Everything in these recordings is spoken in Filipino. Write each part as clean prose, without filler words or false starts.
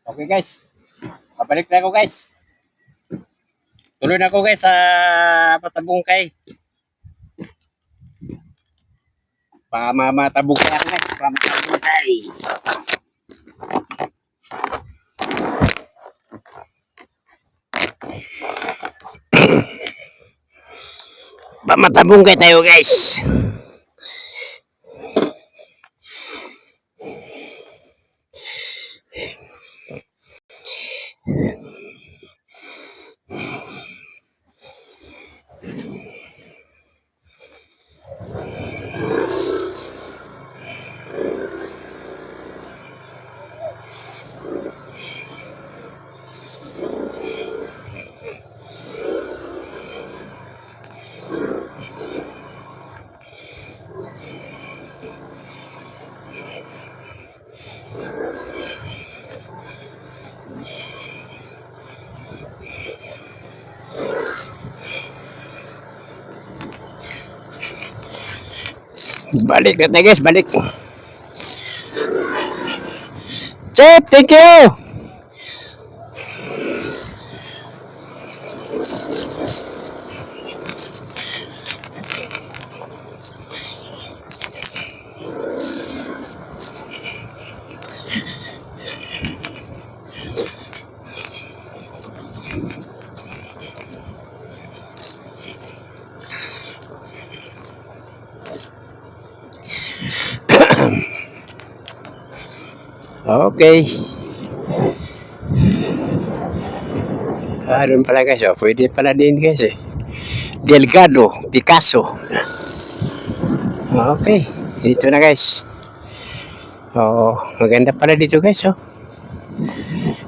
Okay guys, pabalik na ako guys. Tuloy na ako guys sa Patabungkay. Pamatabungkay ako guys, Pamatabungkay. Pamatabungkay tayo guys. Balik na guys, balik. Chef, thank you. Okay. Doon pala guys, pwede pala din guys eh. Delgado, Picasso. Okay, dito na guys. Maganda pala dito guys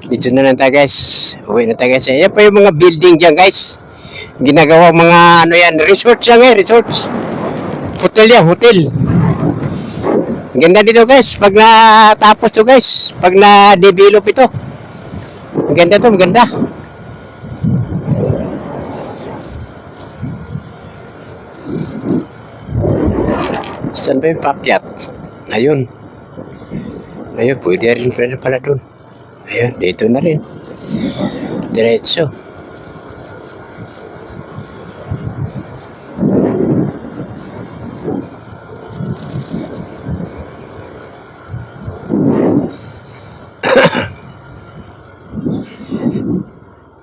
Dito na lang tayo guys. Uwi na tayo guys. Yan pa yung mga building dyan guys. Ginagawa mga ano yan, resorts yan resorts. Hotel yan, hotel. Ganda dito guys, pag natapos to guys, pag na-develop ito. Maganda to, maganda. Saan ba yung pakyat? Ayun. Ayun, pwede rin pala dun. Ayun, dito na rin. Diretso.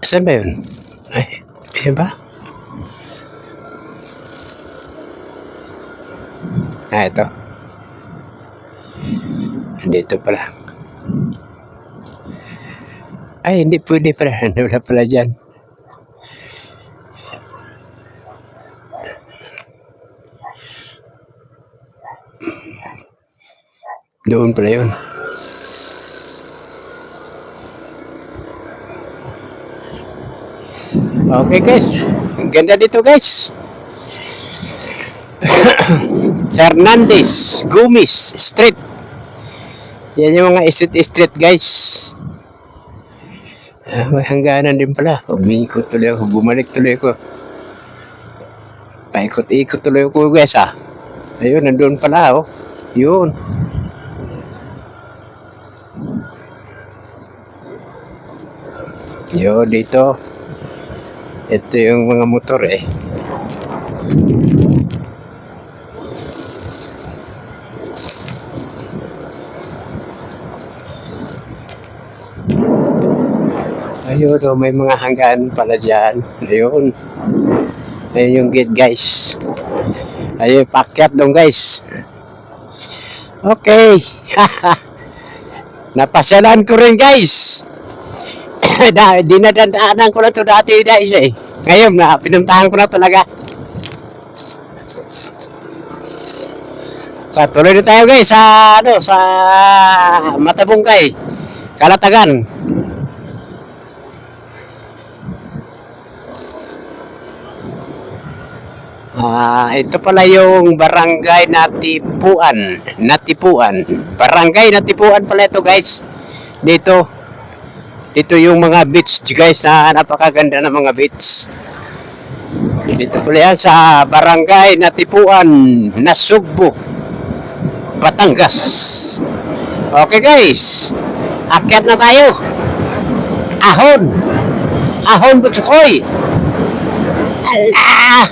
Saan ba yun? Ay, yun ba? Ito. Dito pala. Ay, hindi pwede pala. Wala pala dyan. Doon pala yun. Okay guys, ang ganda dito guys. Hernandez Gumis Street. Yan yung mga street guys. May hangganan din pala. Umikot tuloy ako, bumalik tuloy ako. Paikot-ikot tuloy ako guys Ayun, nandun pala Yun. Yun, dito. Ito yung mga motor Ayun, may mga hanggan pala dyan. Ayun. Ayun yung gate guys. Ayun, pakyat dong guys. Okay. Napasyalan ko rin guys. Dinadandaanan ko na ito dati guys Ngayon pinuntahan ko na talaga. So, tuloy na tayo guys sa Matabungkay, Kalatagan. Ito pala yung Barangay Natipuan. Barangay Natipuan pala ito guys. Dito yung mga beach guys napakaganda ng mga beach. Dito pala yan sa Barangay Natipuan, Nasugbo, Batangas. Okay guys, akyat na tayo. Ahon! Ahon Butsukoy! Ala!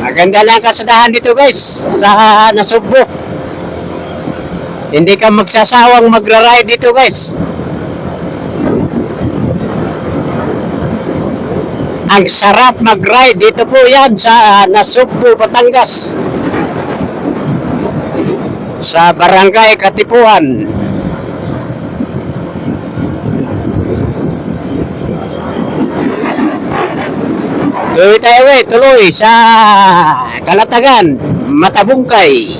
Maganda lang kasadahan dito guys sa Nasugbo. Hindi ka magsasawang magra-ride dito guys. Ang sarap mag-ride dito po yan sa Nasugbo, Batangas. Sa Barangay Katipuan. Tuloy tayo tuloy sa Kalatagan, Matabungkay.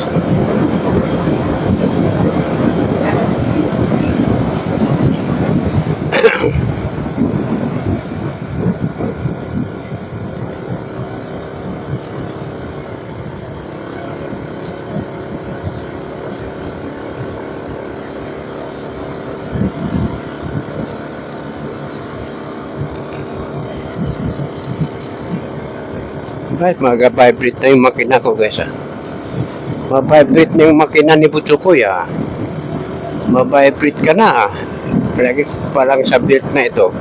Right, mag-vibrate na yung makina ko guys. Ma-vibrate na yung makina ni Butsukoy Ma-vibrate ka na Palagi pa lang sa belt na ito.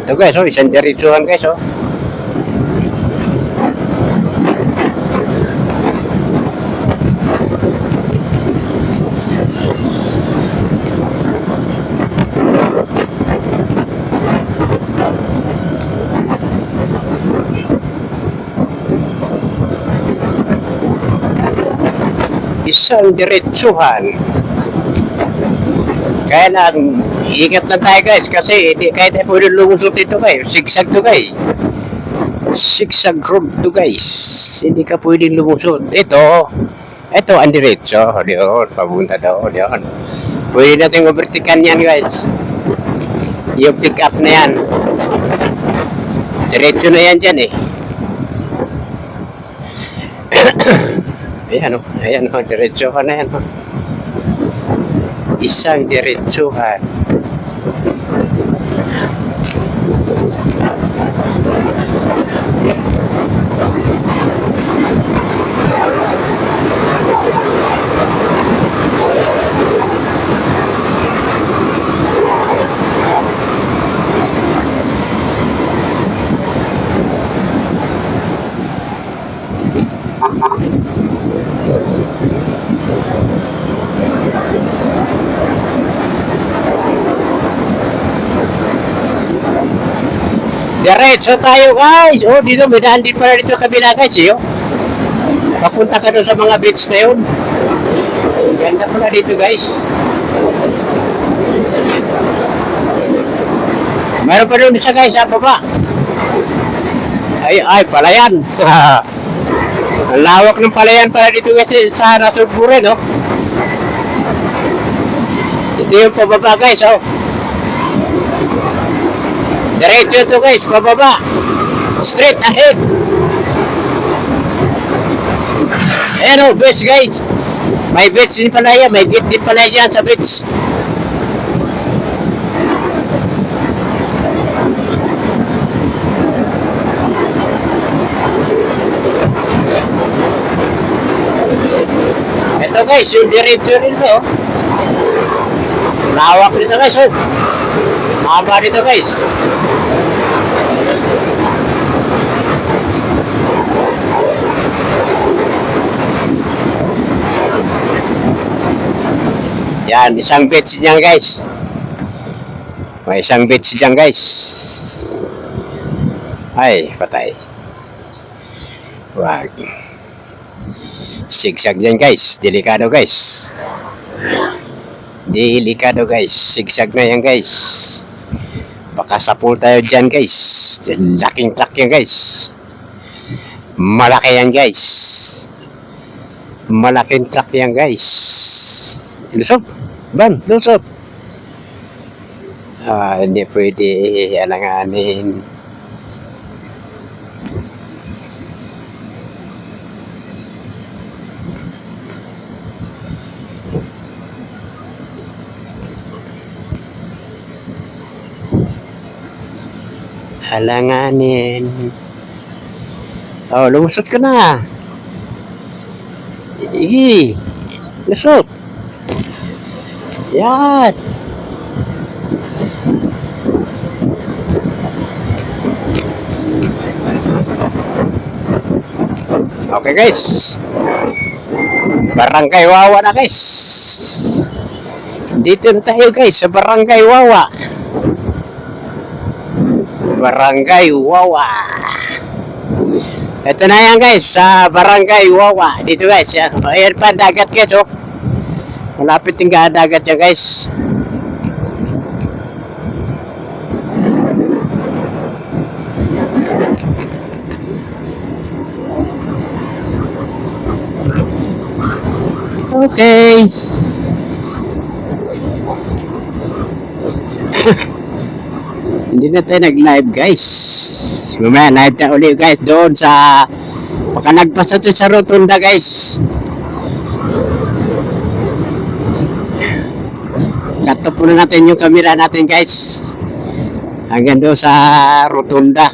Ito guys, isang diretsuhan guys. Isang diretsuhan. Kaya lang, ingat lang tayo guys kasi hindi kahit tayo pwede lumusot dito guys. Sigsag to guys. Sigsag road to guys. Hindi ka pwede lumusot. Ito ang diretso. Diyon, papunta doon. Diyon. Pwede natin overtikan yan guys. Yung pick up na yan. Diretso na yan dyan Ayan diretsuhan na yan Isang diretsuhan. Diretso tayo guys. Dito may daan din pala dito sa kabila guys Papunta ka doon sa mga beach na yun. Ganda pala dito guys. Meron pa doon isa guys sa baba. Ay palayan. Ang lawak ng palayan pala dito guys sa Nasugbo rin Ito yung pababa guys Diretso to guys, pababa. Straight ahead. Ayan beach guys. May beach din pala yan. May gate din pala yan sa beach. Ito guys, yung diretso nito. Lawak nito guys Haba dito guys. Yan, isang beach dyan guys. May isang beach dyan guys. Ay, patay. Wag. Sigsag dyan guys. Delikado guys. Delikado guys. Sigsag na yan guys. Baka sapul tayo dyan guys. Laking truck yan guys. Malaki yan guys. Malaking truck yan guys. Lusot. Lusot. Hindi pwede alanganin. Alanganin. Oh, lumusot ka na. Igi. Lusot. Yan. Okay guys. Barangay Wawa na guys. Dito na tayo guys sa Barangay Wawa. Barangay Wawa. Ito na yan guys sa Barangay Wawa. Dito guys. Ayan pa dagat guys oh. Malapit yung dagat yan guys. Okay. Hindi na tayo nag-live guys. Mamaya live tayo ulit guys doon sa baka nagpasa sa rotunda guys. Cut off na natin yung camera natin guys. Hanggang doon sa rotunda.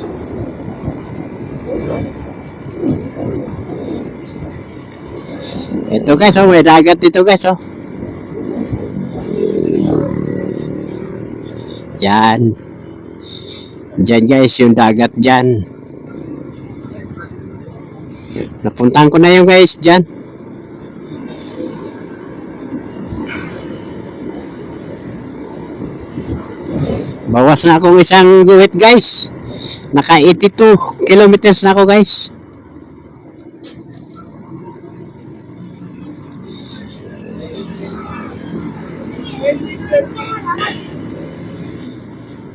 Ito guys oh, may dagat dito guys oh. Yan. Diyan guys yung dagat dyan. Napuntahan ko na yung guys dyan. Bawas na akong isang guhit guys. Naka 82 kilometers na ako guys.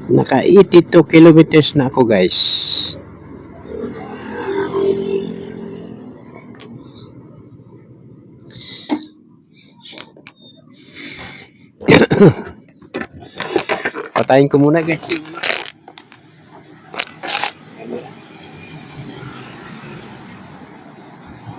Naka 82 kilometers na ako guys. Patayin ko muna guys.